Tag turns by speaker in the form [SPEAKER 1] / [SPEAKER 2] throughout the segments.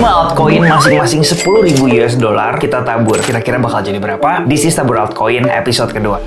[SPEAKER 1] altcoin masing-masing 10.000 US dollar kita tabur. Kira-kira bakal jadi berapa? This is Tabur Altcoin episode kedua.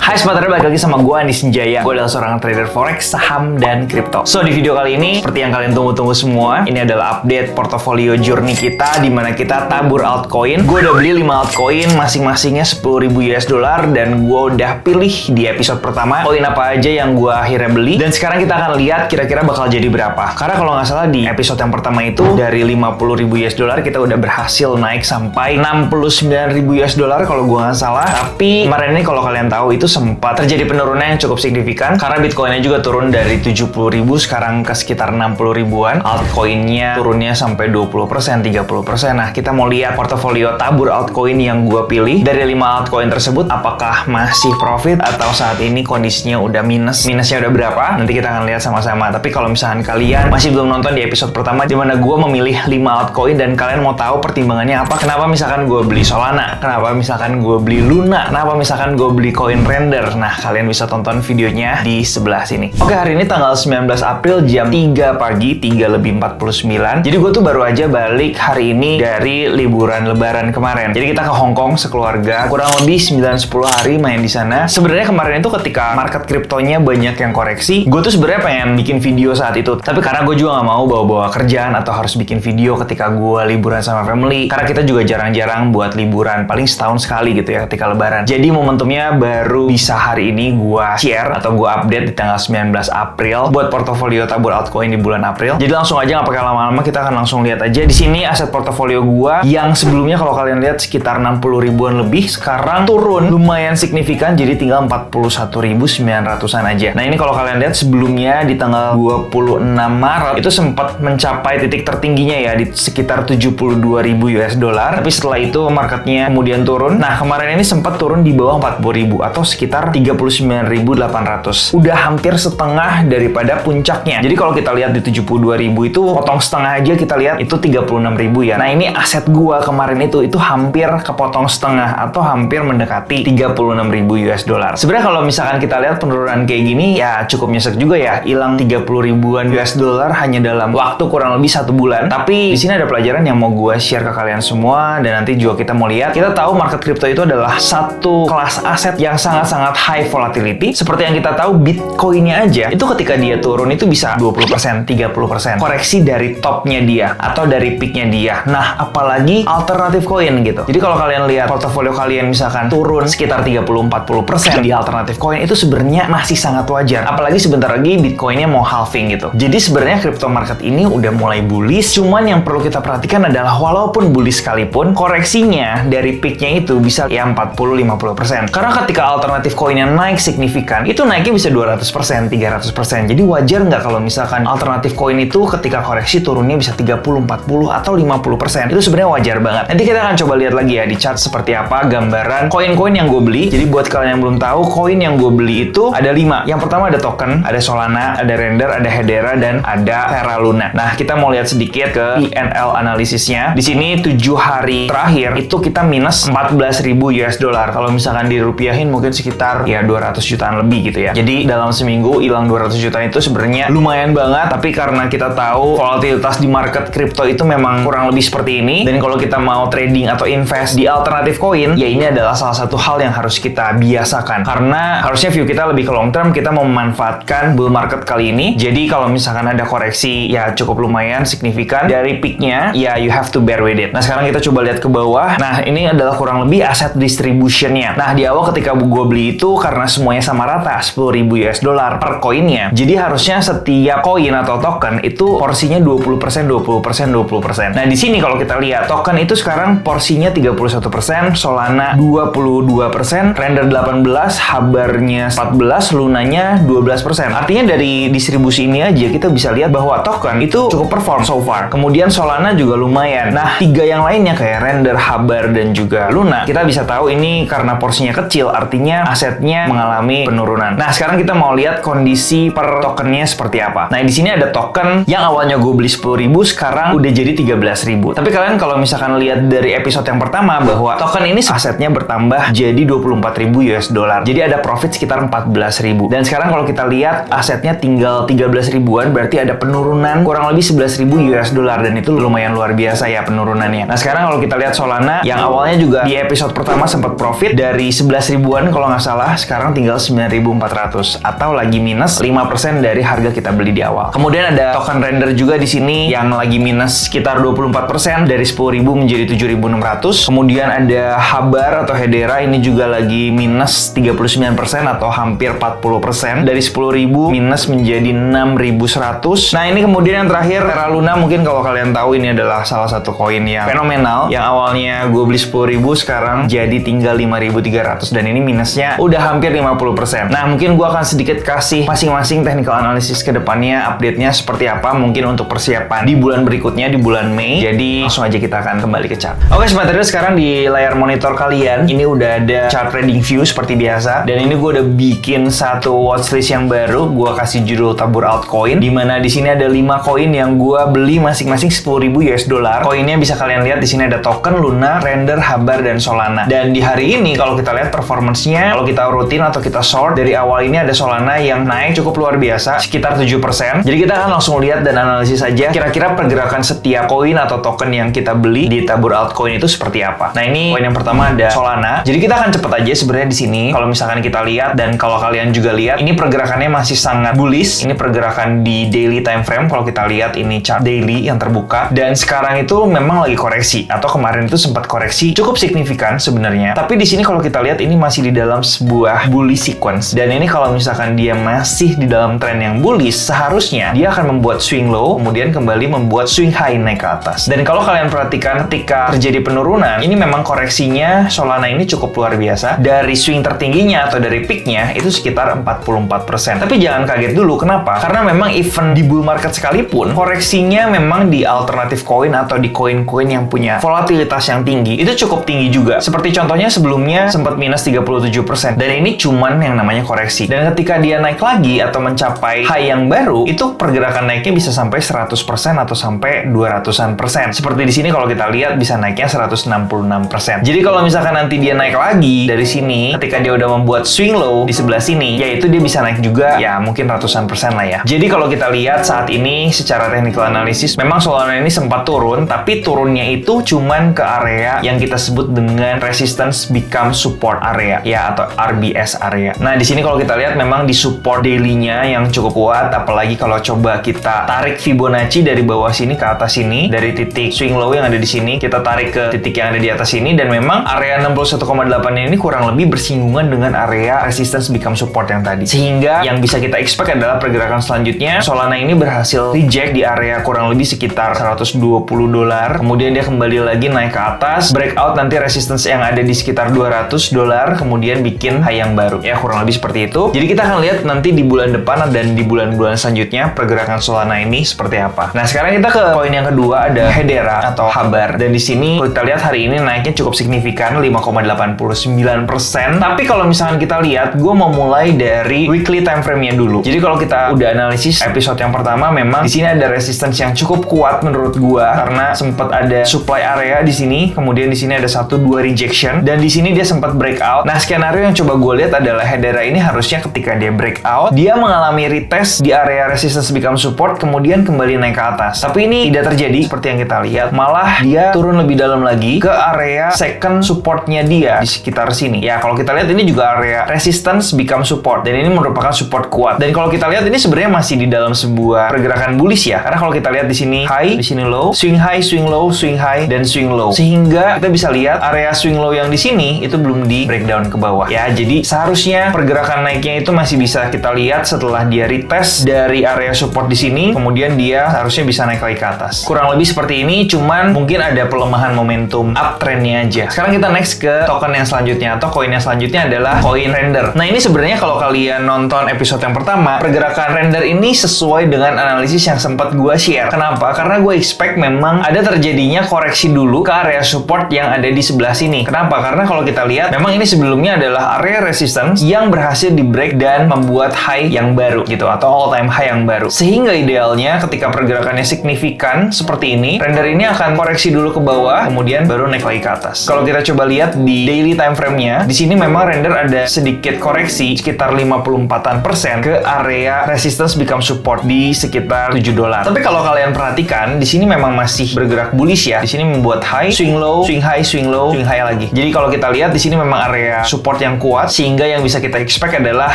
[SPEAKER 1] Hai Smarter, balik lagi sama gue Andi Senjaya. Gue adalah seorang trader forex, saham, dan kripto. So, di video kali ini, seperti yang kalian tunggu-tunggu semua, ini adalah update portofolio journey kita, di mana kita tabur altcoin. Gue udah beli 5 altcoin, masing-masingnya 10.000 US dollar, dan gue udah pilih di episode pertama koin apa aja yang gue akhirnya beli. Dan sekarang kita akan lihat kira-kira bakal jadi berapa. Karena kalau nggak salah di episode yang pertama itu, dari 50.000 US dollar, kita udah berhasil naik sampai 69.000 US dollar kalau gue nggak salah. Tapi kemarin ini kalau kalian tahu itu sempat terjadi penurunan yang cukup signifikan karena Bitcoinnya juga turun dari 70.000 sekarang ke sekitar 60 ribuan. Altcoinnya turunnya sampai 20%, 30%. Nah, kita mau lihat portofolio tabur altcoin yang gue pilih. Dari 5 altcoin tersebut, apakah masih profit atau saat ini kondisinya udah minus? Minusnya udah berapa? Nanti kita akan lihat sama-sama. Tapi kalau misalkan kalian masih belum nonton di episode pertama di mana gue memilih 5 altcoin dan kalian mau tahu pertimbangannya apa, kenapa misalkan gue beli Solana, kenapa misalkan gue beli Luna, kenapa misalkan gue beli koin Render. Nah, kalian bisa tonton videonya di sebelah sini. Oke, hari ini tanggal 19 April jam 3 pagi, 3:49. Jadi gue tuh baru aja balik hari ini dari liburan lebaran kemarin. Jadi kita ke Hong Kong sekeluarga, kurang lebih 9-10 hari main di sana. Sebenarnya kemarin itu ketika market kriptonya banyak yang koreksi, gue tuh sebenarnya pengen bikin video saat itu. Tapi karena gue juga nggak mau bawa-bawa kerjaan atau harus bikin video ketika gue liburan sama family. Karena kita juga jarang-jarang buat liburan, paling setahun sekali gitu ya ketika lebaran. Jadi momentumnya baru bisa hari ini gua share atau gua update di tanggal 19 April buat portofolio tabur altcoin di bulan April. Jadi langsung aja, nggak pakai lama-lama, kita akan langsung lihat aja. Di sini aset portofolio gua yang sebelumnya kalau kalian lihat sekitar 60 ribuan lebih, sekarang turun lumayan signifikan jadi tinggal 41.900-an aja. Nah, ini kalau kalian lihat sebelumnya di tanggal 26 Maret itu sempat mencapai titik tertingginya ya di sekitar 72.000 US dollar. Tapi setelah itu marketnya kemudian turun. Nah, kemarin ini sempat turun di bawah 40.000 atau sekitar 39.800. Udah hampir setengah daripada puncaknya. Jadi kalau kita lihat di 72.000 itu potong setengah aja, kita lihat itu 36.000 ya. Nah, ini aset gua kemarin itu hampir kepotong setengah atau hampir mendekati 36.000 US dollar. Sebenarnya kalau misalkan kita lihat penurunan kayak gini ya cukup nyesek juga ya. Hilang 30 ribuan US dollar hanya dalam waktu kurang lebih 1 bulan. Tapi di sini ada pelajaran yang mau gua share ke kalian semua, dan nanti juga kita mau lihat. Kita tahu market crypto itu adalah satu kelas aset yang sangat high volatility. Seperti yang kita tahu, Bitcoinnya aja itu ketika dia turun itu bisa 20%, 30% koreksi dari topnya dia atau dari peaknya dia. Nah, apalagi alternatif koin gitu. Jadi kalau kalian lihat portofolio kalian misalkan turun sekitar 30-40% di alternatif koin, itu sebenarnya masih sangat wajar. Apalagi sebentar lagi Bitcoinnya mau halving gitu. Jadi sebenarnya crypto market ini udah mulai bullish. Cuman yang perlu kita perhatikan adalah walaupun bullish sekalipun, koreksinya dari peaknya itu bisa ya 40-50%. Karena ketika alternatif koin yang naik signifikan, itu naiknya bisa 200%, 300%. Jadi wajar nggak kalau misalkan alternatif koin itu ketika koreksi turunnya bisa 30, 40, atau 50%. Itu sebenarnya wajar banget. Nanti kita akan coba lihat lagi ya di chart seperti apa gambaran koin-koin yang gue beli. Jadi buat kalian yang belum tahu, koin yang gue beli itu ada 5. Yang pertama ada token, ada Solana, ada Render, ada Hedera, dan ada Terra Luna. Nah, kita mau lihat sedikit ke P&L analisisnya. Di sini 7 hari terakhir itu kita minus 14.000 US dollar. Kalau misalkan dirupiahin mungkin sekitar ya 200 jutaan lebih gitu ya. Jadi dalam seminggu hilang 200 juta itu sebenarnya lumayan banget. Tapi karena kita tahu volatilitas di market kripto itu memang kurang lebih seperti ini, dan kalau kita mau trading atau invest di alternatif koin, ya ini adalah salah satu hal yang harus kita biasakan. Karena harusnya view kita lebih ke long term, kita mau memanfaatkan bull market kali ini. Jadi kalau misalkan ada koreksi ya cukup lumayan signifikan dari peaknya, ya you have to bear with it. Nah, sekarang kita coba lihat ke bawah. Nah, ini adalah kurang lebih aset distributionnya. Nah, di awal ketika gue beli itu karena semuanya sama rata 10.000 US dollar per koinnya. Jadi harusnya setiap koin atau token itu porsinya 20%, 20%, 20%. Nah, di sini kalau kita lihat token itu sekarang porsinya 31%, Solana 22%, Render 18%, Habarnya 14%, Lunanya 12%. Artinya dari distribusi ini aja kita bisa lihat bahwa token itu cukup perform so far. Kemudian Solana juga lumayan. Nah, 3 yang lainnya kayak Render, Habar, dan juga Luna, kita bisa tahu ini karena porsinya kecil, artinya asetnya mengalami penurunan. Nah, sekarang kita mau lihat kondisi per tokennya seperti apa. Nah, di sini ada token yang awalnya gue beli 10.000 sekarang udah jadi 13.000. Tapi kalian kalau misalkan lihat dari episode yang pertama bahwa token ini asetnya bertambah jadi 24.000 US dollar. Jadi ada profit sekitar 14.000. Dan sekarang kalau kita lihat asetnya tinggal 13 ribuan, berarti ada penurunan kurang lebih 11.000 US dollar, dan itu lumayan luar biasa ya penurunannya. Nah, sekarang kalau kita lihat Solana yang awalnya juga di episode pertama sempat profit dari 11 ribuan kalau nggak salah, sekarang tinggal 9.400 atau lagi minus 5% dari harga kita beli di awal. Kemudian ada token Render juga di sini yang lagi minus sekitar 24% dari 10.000 menjadi 7.600. Kemudian ada Habar atau Hedera, ini juga lagi minus 39% atau hampir 40% dari 10.000 minus menjadi 6.100. Nah, ini kemudian yang terakhir Terra Luna, mungkin kalau kalian tahu ini adalah salah satu koin yang fenomenal yang awalnya gue beli 10.000 sekarang jadi tinggal 5.300 dan ini minusnya udah hampir 50%. Nah, mungkin gue akan sedikit kasih masing-masing technical analysis ke depannya, update-nya seperti apa mungkin untuk persiapan di bulan berikutnya, di bulan Mei. Jadi langsung aja kita akan kembali ke chart. Oke, Sobat Trader, sekarang di layar monitor kalian ini udah ada chart trading view seperti biasa, dan ini gue udah bikin satu watchlist yang baru. Gue kasih judul tabur altcoin, dimana di sini ada 5 koin yang gue beli masing-masing 10.000 US dollar. Koinnya bisa kalian lihat di sini ada token Luna, Render, Habar, dan Solana. Dan di hari ini kalau kita lihat performance-nya, kalau kita rutin atau kita short, dari awal ini ada Solana yang naik cukup luar biasa sekitar 7%. Jadi kita akan langsung lihat dan analisis saja kira-kira pergerakan setiap koin atau token yang kita beli di tabur altcoin itu seperti apa. Nah, ini koin yang pertama ada Solana. Jadi kita akan cepet aja sebenarnya di sini. Kalau misalkan kita lihat dan kalau kalian juga lihat, ini pergerakannya masih sangat bullish. Ini pergerakan di daily time frame. Kalau kita lihat ini chart daily yang terbuka, dan sekarang itu memang lagi koreksi, atau kemarin itu sempat koreksi cukup signifikan sebenarnya. Tapi di sini kalau kita lihat ini masih di dalam sebuah bullish sequence, dan ini kalau misalkan dia masih di dalam tren yang bullish, seharusnya dia akan membuat swing low, kemudian kembali membuat swing high naik ke atas. Dan kalau kalian perhatikan ketika terjadi penurunan, ini memang koreksinya Solana ini cukup luar biasa. Dari swing tertingginya atau dari peaknya itu sekitar 44%. Tapi jangan kaget dulu, kenapa? Karena memang even di bull market sekalipun, koreksinya memang di alternatif koin atau di koin-koin yang punya volatilitas yang tinggi itu cukup tinggi juga. Seperti contohnya sebelumnya sempat minus 37%, dan ini cuman yang namanya koreksi. Dan ketika dia naik lagi atau mencapai high yang baru, itu pergerakan naiknya bisa sampai 100% atau sampai 200-an%. Seperti di sini kalau kita lihat bisa naiknya 166%. Jadi kalau misalkan nanti dia naik lagi dari sini, ketika dia udah membuat swing low di sebelah sini, yaitu dia bisa naik juga ya mungkin ratusan persen lah ya. Jadi kalau kita lihat saat ini secara technical analysis, memang Solana ini sempat turun, tapi turunnya itu cuman ke area yang kita sebut dengan resistance become support area ya, atau RBS area. Nah, di sini kalau kita lihat memang di support daily-nya yang cukup kuat, apalagi kalau coba kita tarik Fibonacci dari bawah sini ke atas sini, dari titik swing low yang ada di sini, kita tarik ke titik yang ada di atas sini, dan memang area 61,8 ini kurang lebih bersinggungan dengan area resistance become support yang tadi. Sehingga yang bisa kita expect adalah pergerakan selanjutnya Solana ini berhasil reject di area kurang lebih sekitar $120, kemudian dia kembali lagi naik ke atas, breakout nanti resistance yang ada di sekitar $200, kemudian bikin high yang baru ya, kurang lebih seperti itu. Jadi kita akan lihat nanti di bulan depan dan di bulan-bulan selanjutnya pergerakan Solana ini seperti apa. Nah, sekarang kita ke poin yang kedua, ada Hedera atau Habar. Dan di sini kita lihat hari ini naiknya cukup signifikan 5,89%. Tapi kalau misalkan kita lihat, gue mau mulai dari weekly time frame-nya dulu. Jadi kalau kita udah analisis episode yang pertama, memang di sini ada resistance yang cukup kuat menurut gue karena sempat ada supply area di sini, kemudian di sini ada 1-2 rejection, dan di sini dia sempat breakout. Nah, skenario yang coba gue lihat adalah Hedera ini harusnya ketika dia breakout, dia mengalami retest di area resistance become support, kemudian kembali naik ke atas. Tapi ini tidak terjadi seperti yang kita lihat, malah dia turun lebih dalam lagi ke area second supportnya dia di sekitar sini. Ya, kalau kita lihat ini juga area resistance become support, dan ini merupakan support kuat. Dan kalau kita lihat ini sebenarnya masih di dalam sebuah pergerakan bullish ya, karena kalau kita lihat di sini high, di sini low, swing high, swing low, swing high, dan swing low. Sehingga kita bisa lihat area swing low yang di sini itu belum di breakdown ke bawah. Ya, jadi seharusnya pergerakan naiknya itu masih bisa kita lihat setelah dia retest dari area support di sini, kemudian dia seharusnya bisa naik lagi ke atas. Kurang lebih seperti ini, cuman mungkin ada pelemahan momentum uptrendnya aja. Sekarang kita next ke token yang selanjutnya atau koin yang selanjutnya adalah koin Render. Nah, ini sebenarnya kalau kalian nonton episode yang pertama, pergerakan Render ini sesuai dengan analisis yang sempat gue share. Kenapa? Karena gue expect memang ada terjadinya koreksi dulu ke area support yang ada di sebelah sini. Kenapa? Karena kalau kita lihat memang ini sebelumnya ada adalah area resistance yang berhasil di break dan membuat high yang baru gitu, atau all time high yang baru. Sehingga idealnya ketika pergerakannya signifikan seperti ini, render ini akan koreksi dulu ke bawah, kemudian baru naik lagi ke atas. Kalau kita coba lihat di daily time frame-nya, di sini memang render ada sedikit koreksi sekitar 54% ke area resistance become support di sekitar $7. Tapi kalau kalian perhatikan, di sini memang masih bergerak bullish ya. Di sini membuat high, swing low, swing high, swing low, swing high lagi. Jadi kalau kita lihat di sini memang area support yang kuat, sehingga yang bisa kita expect adalah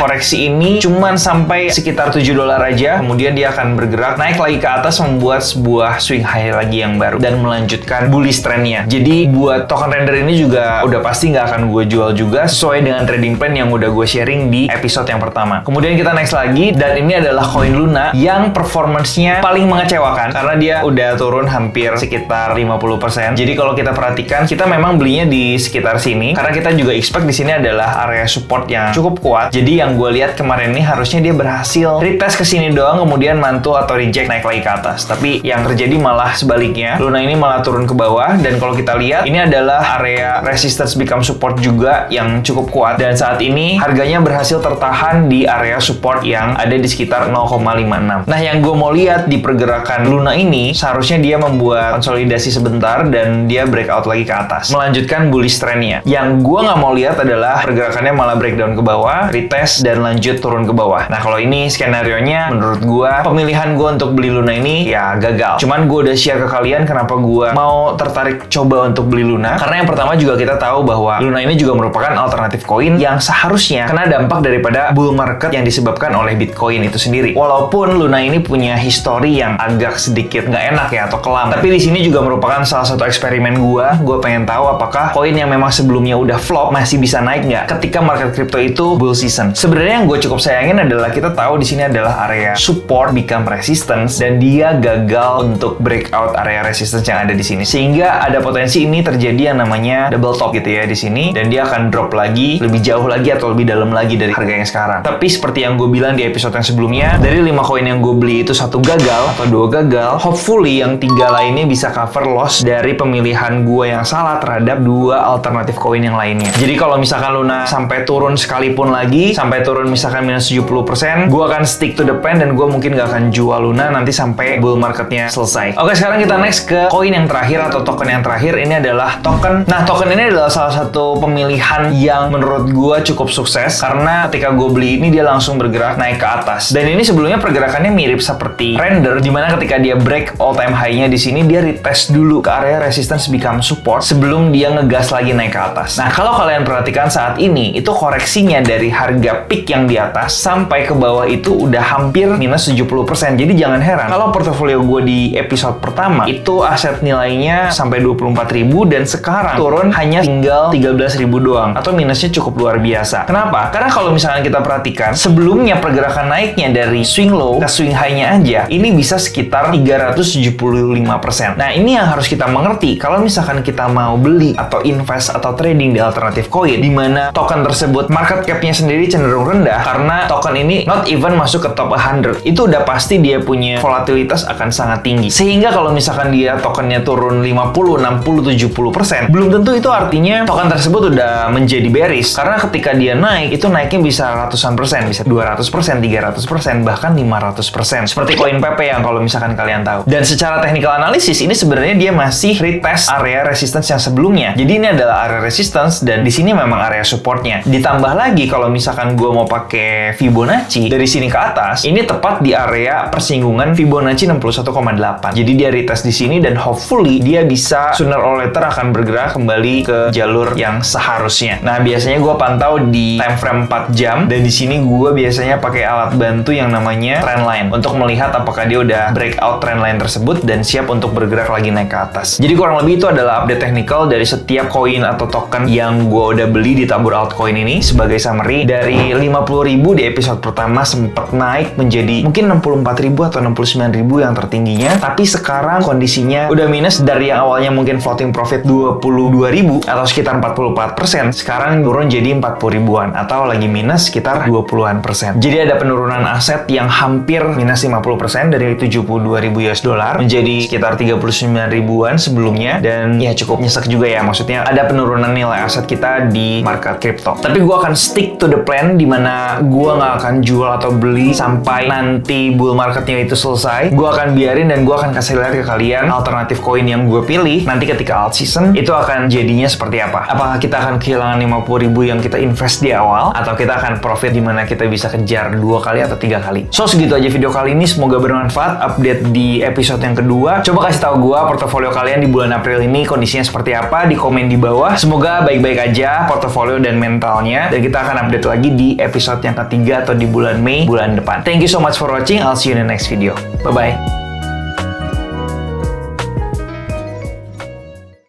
[SPEAKER 1] koreksi ini cuman sampai sekitar $7 aja, kemudian dia akan bergerak naik lagi ke atas, membuat sebuah swing high lagi yang baru dan melanjutkan bullish trendnya. Jadi buat token render ini juga udah pasti nggak akan gue jual juga, sesuai dengan trading plan yang udah gue sharing di episode yang pertama. Kemudian kita next lagi, dan ini adalah koin Luna yang performance-nya paling mengecewakan karena dia udah turun hampir sekitar 50%. Jadi kalau kita perhatikan, kita memang belinya di sekitar sini karena kita juga expect di sini adalah area support yang cukup kuat. Jadi yang gue lihat kemarin ini harusnya dia berhasil retest ke sini doang, kemudian mantul atau reject naik lagi ke atas. Tapi yang terjadi malah sebaliknya. Luna ini malah turun ke bawah, dan kalau kita lihat ini adalah area resistance become support juga yang cukup kuat, dan saat ini harganya berhasil tertahan di area support yang ada di sekitar 0,56. Nah, yang gue mau lihat di pergerakan Luna ini, seharusnya dia membuat konsolidasi sebentar dan dia breakout lagi ke atas, melanjutkan bullish trendnya. Yang gue nggak mau lihat adalah pergerakannya malah breakdown ke bawah, retest, dan lanjut turun ke bawah. Nah, kalau ini skenario-nya, menurut gue, pemilihan gue untuk beli Luna ini ya gagal. Cuman gue udah share ke kalian kenapa gue mau tertarik coba untuk beli Luna. Karena yang pertama juga kita tahu bahwa Luna ini juga merupakan alternatif koin yang seharusnya kena dampak daripada bull market yang disebabkan oleh Bitcoin itu sendiri. Walaupun Luna ini punya histori yang agak sedikit nggak enak ya, atau kelam. Tapi di sini juga merupakan salah satu eksperimen gue. Gue pengen tahu apakah koin yang memang sebelumnya udah flop masih bisa naik nggak ketika market crypto itu bull season. Sebenarnya yang gue cukup sayangin adalah kita tahu di sini adalah area support become resistance, dan dia gagal untuk breakout area resistance yang ada di sini. Sehingga ada potensi ini terjadi yang namanya double top gitu ya di sini, dan dia akan drop lagi lebih jauh lagi atau lebih dalam lagi dari harga yang sekarang. Tapi seperti yang gue bilang di episode yang sebelumnya, dari 5 koin yang gue beli itu 1 gagal atau 2 gagal, hopefully yang 3 lainnya bisa cover loss dari pemilihan gue yang salah terhadap 2 alternatif koin yang lainnya. Jadi kalau misalkan Luna sampai turun sekalipun lagi, sampai turun misalkan minus 70%, gue akan stick to the plan, dan gue mungkin gak akan jual Luna nanti sampai bull marketnya selesai. Oke, sekarang kita next ke koin yang terakhir atau token yang terakhir. Ini adalah token. Nah, token ini adalah salah satu pemilihan yang menurut gue cukup sukses, karena ketika gue beli ini dia langsung bergerak naik ke atas. Dan ini sebelumnya pergerakannya mirip seperti render, dimana ketika dia break all time high-nya di sini, dia retest dulu ke area resistance become support sebelum dia ngegas lagi naik ke atas. Nah, kalau kalian perhatikan saat ini, itu koreksinya dari harga peak yang di atas sampai ke bawah itu udah hampir minus 70%. Jadi jangan heran kalau portofolio gue di episode pertama itu aset nilainya sampai 24.000, dan sekarang turun hanya tinggal 13.000 doang, atau minusnya cukup luar biasa. Kenapa? Karena kalau misalkan kita perhatikan, sebelumnya pergerakan naiknya dari swing low ke swing high-nya aja ini bisa sekitar 375%. Nah, ini yang harus kita mengerti kalau misalkan kita mau beli atau invest atau trading di alternatif koin, di mana token tersebut market cap-nya sendiri cenderung rendah, karena token ini not even masuk ke top 100, itu udah pasti dia punya volatilitas akan sangat tinggi. Sehingga kalau misalkan dia tokennya turun 50, 60, 70%, belum tentu itu artinya token tersebut udah menjadi bearish, karena ketika dia naik, itu naiknya bisa ratusan persen, bisa 200%, 300%, bahkan 500%. Seperti koin PP yang kalau misalkan kalian tahu. Dan secara technical analysis, ini sebenarnya dia masih retest area resistance yang sebelumnya. Jadi ini adalah area resistance, dan di sini memang area supportnya. Ditambah lagi kalau misalkan gue mau pakai Fibonacci dari sini ke atas, ini tepat di area persinggungan Fibonacci 61,8. Jadi dia retest di sini, dan hopefully dia bisa sooner or later akan bergerak kembali ke jalur yang seharusnya. Nah, biasanya gue pantau di time frame 4 jam, dan di sini gue biasanya pakai alat bantu yang namanya trendline untuk melihat apakah dia udah breakout trendline tersebut dan siap untuk bergerak lagi naik ke atas. Jadi kurang lebih itu adalah update technical dari setiap koin atau token yang gue udah beli di tabur altcoin ini. Sebagai summary, dari 50.000 di episode pertama sempat naik menjadi mungkin 64.000 atau 69.000 yang tertingginya, tapi sekarang kondisinya udah minus dari yang awalnya mungkin floating profit 22.000 atau sekitar 44%, sekarang turun jadi 40.000-an atau lagi minus sekitar 20-an persen. Jadi ada penurunan aset yang hampir minus 50% dari 72.000 US dollar menjadi sekitar 39.000-an sebelumnya, dan ya cukup nyesek juga ya, maksudnya ada penurunan nilai aset kita di market market crypto. Tapi gue akan stick to the plan dimana gue nggak akan jual atau beli sampai nanti bull marketnya itu selesai. Gue akan biarin dan gue akan kasih lihat ke kalian alternatif koin yang gue pilih nanti ketika alt season itu akan jadinya seperti apa. Apakah kita akan kehilangan 50.000 yang kita invest di awal, atau kita akan profit dimana kita bisa kejar 2 kali atau 3 kali. So segitu aja video kali ini, semoga bermanfaat. Update di episode yang kedua. Coba kasih tahu gue portofolio kalian di bulan April ini kondisinya seperti apa di komen di bawah. Semoga baik-baik aja portofolio dan mentalnya, dan kita akan update lagi di episode yang ketiga atau di bulan Mei bulan depan. Thank you so much for watching. I'll see you in the next video. Bye bye.